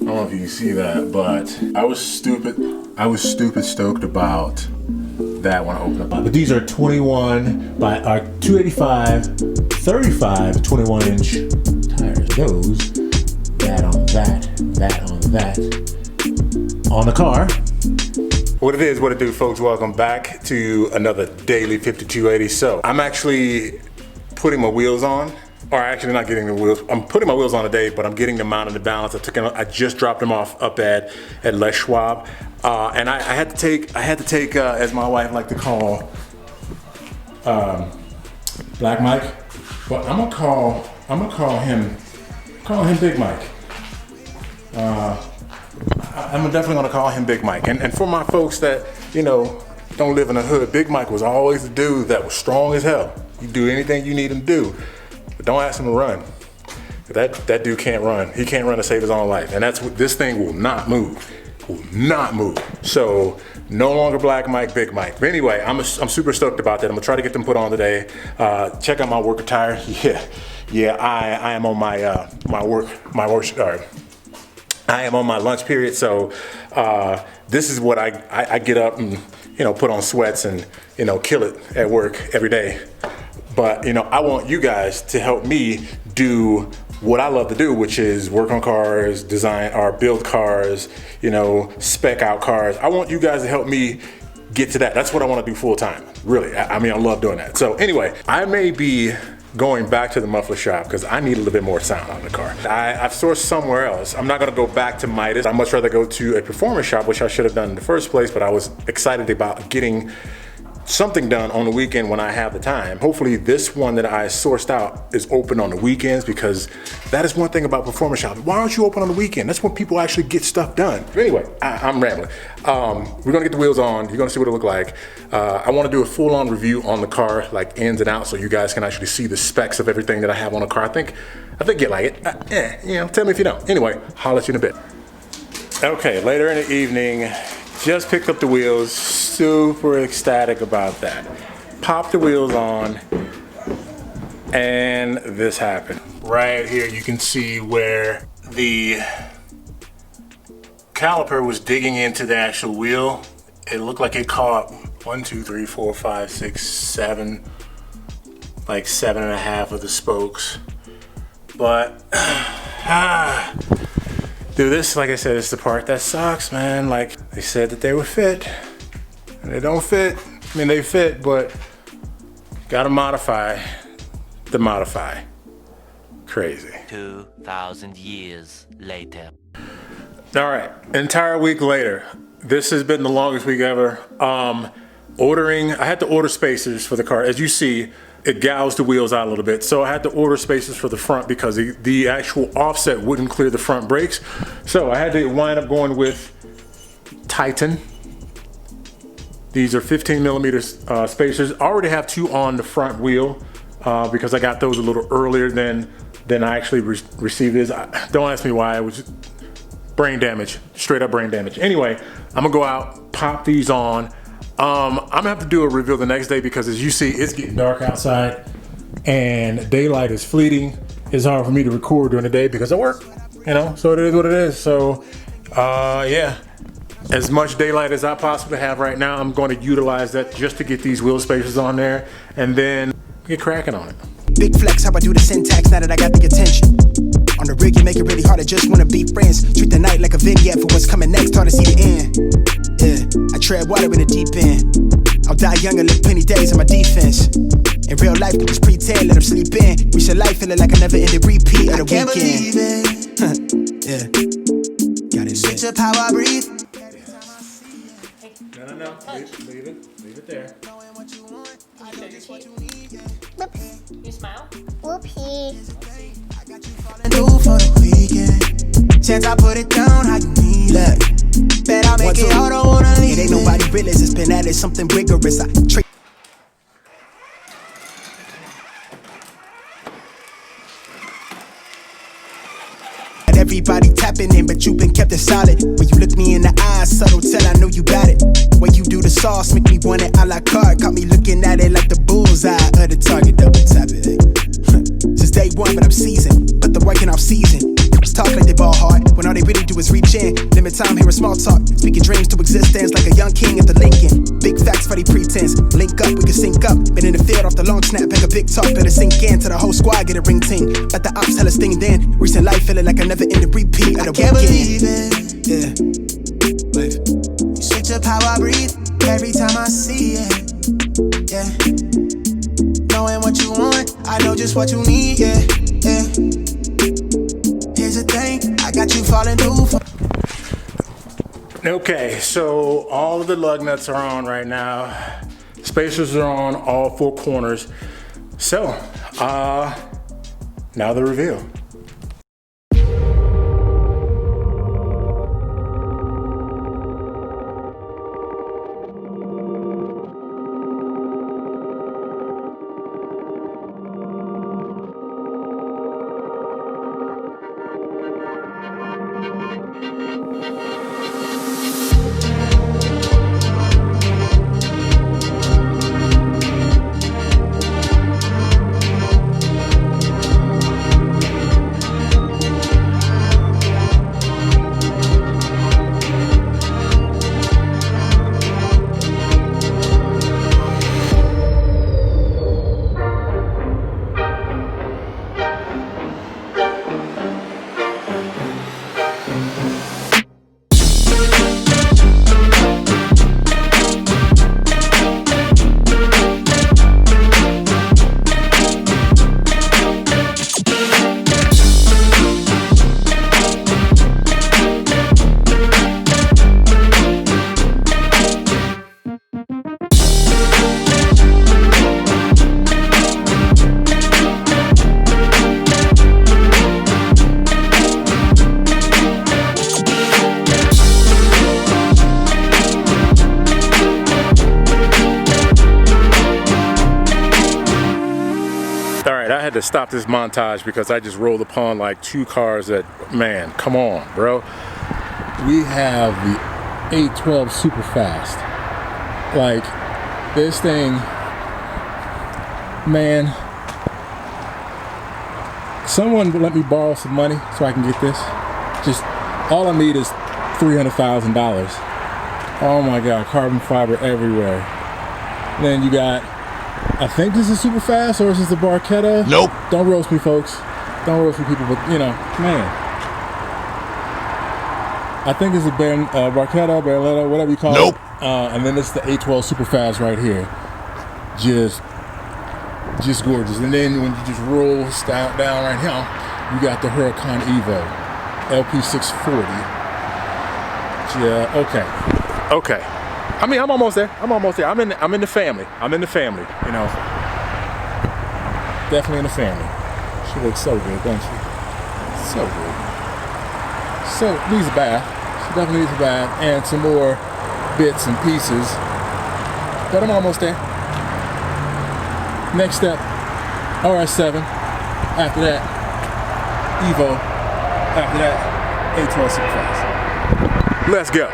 don't know if you can see that, but I was stupid stoked about that when I opened up. But these are 21 by 285, 35, 21 inch tires. Those, that on that, that on that, on the car. What it is, what it do, folks, welcome back to another daily 5280. So I'm actually putting my wheels on, or actually not getting the wheels. I'm putting my wheels on today, but I'm getting them mounted to balance. I just dropped them off up at Les Schwab. And I had to take, as my wife liked to call, Black Mike, but I'm gonna call him Big Mike. I'm definitely gonna call him Big Mike. And for my folks that, you know, don't live in the hood, Big Mike was always the dude that was strong as hell. You do anything you need him to do, but don't ask him to run. That dude can't run. He can't run to save his own life. And that's what this thing will not move. Will not move. So no longer Black Mike, Big Mike. But anyway, I'm super stoked about that. I'm gonna try to get them put on today. Check out my work attire. Yeah. I am on my I am on my lunch period. So this is what I get up and, you know, put on sweats and, you know, kill it at work every day. But, you know, I want you guys to help me do what I love to do, which is work on cars, design or build cars, you know, spec out cars. I want you guys to help me get to that. That's what I want to do full time, really. I mean, I love doing that. So anyway, I may be going back to the muffler shop because I need a little bit more sound on the car. I've sourced somewhere else. I'm not gonna go back to Midas. I'd much rather go to a performance shop, which I should have done in the first place, but I was excited about getting something done on the weekend when I have the time. Hopefully this one that I sourced out is open on the weekends, because that is one thing about performance shops. Why aren't you open on the weekend? That's when people actually get stuff done. Anyway, I'm rambling. We're gonna get the wheels on. You're gonna see what it look like. I wanna do a full-on review on the car, like ins and outs, so you guys can actually see the specs of everything that I have on the car. I think you like it. You know, tell me if you don't. Anyway, holler at you in a bit. Okay, later in the evening, just picked up the wheels, super ecstatic about that. Popped the wheels on, and this happened. Right here, you can see where the caliper was digging into the actual wheel. It looked like it caught 1, 2, 3, 4, 5, 6, 7, like 7.5 of the spokes. But, dude, this, like I said, is the part that sucks, man. Like, they said that they would fit, and they don't fit. I mean, they fit, but gotta modify the modify. Crazy. 2,000 years later. All right, entire week later. This has been the longest week ever. I had to order spacers for the car. As you see, it gouged the wheels out a little bit. So I had to order spacers for the front because the actual offset wouldn't clear the front brakes. So I had to wind up going with Titan. These are 15 millimeter spacers. I already have 2 on the front wheel because I got those a little earlier than I actually received this. Don't ask me why. It was brain damage, straight up brain damage. Anyway, I'm gonna go out, pop these on. I'm gonna have to do a review the next day because, as you see, it's getting dark outside and daylight is fleeting. It's hard for me to record during the day because I work, you know, so it is what it is. So, yeah, as much daylight as I possibly have right now, I'm going to utilize that just to get these wheel spacers on there and then get cracking on it. Big flex, how I do the syntax now that I got the attention. On the rig, you make it really hard, I just wanna be friends. Treat the night like a vignette for what's coming next, hard to see the end. Yeah, I tread water in the deep end. I'll die young and live plenty days on my defense. In real life, we just pretend, let them sleep in. We should life feeling like a never-ending repeat of the weekend. Yeah, got it. Switch up how I breathe. No, leave it there. You smile? Whoopie. Do for the weekend. Chance I put it down, how you need it. Bet I'll make it, I don't wanna leave it. Ain't nobody realist, it's been at it, something rigorous. Everybody tapping in, but you been kept it solid. When you look me in the eyes, subtle tell I know you got it. When you do the sauce, make me want it a la carte. Caught me looking at it like the bullseye of the target, double tap it. Since day one, but I'm seasoned, but the working off season. Talk like they ball hard, when all they really do is reach in. Limit time, hearing small talk. Speaking dreams to existence like a young king at the Lincoln. Big facts for the pretense. Link up, we can sync up. Been in the field off the long snap, back a big talk. Better sink in to the whole squad, get a ring ting. Let the ops tell us thing then. Recent life feeling like I never end the repeat. I can't believe it. Yeah. Life. You switch up how I breathe every time I see it. Yeah. Knowing what you want, I know just what you need. Yeah. Yeah. Here's the thing, I got you falling through. Okay, so all of the lug nuts are on right now. Spacers are on all four corners. So, now the reveal. I had to stop this montage because I just rolled upon like two cars that, man, come on, bro. We have the 812 super fast. Like, this thing, man, someone let me borrow some money so I can get this. Just, all I need is $300,000. Oh my God, carbon fiber everywhere. And then you got, I think this is super fast, or is this the Barchetta? Nope. Don't roast me, folks. Don't roast me, people, but you know, man. I think it's a Barchetta, Barletta, whatever you call Nope. it. And then it's the 812 super fast right here. Just gorgeous. And then when you just roll down right here, you got the Huracan Evo, LP640. Yeah, okay. I mean, I'm almost there. I'm in the family. I'm in the family, you know. Definitely in the family. She looks so good, doesn't she? So good. So, needs a bath. She definitely needs a bath and some more bits and pieces. But I'm almost there. Next step, RS7. After that, Evo. After that, 812 super fast. Let's go.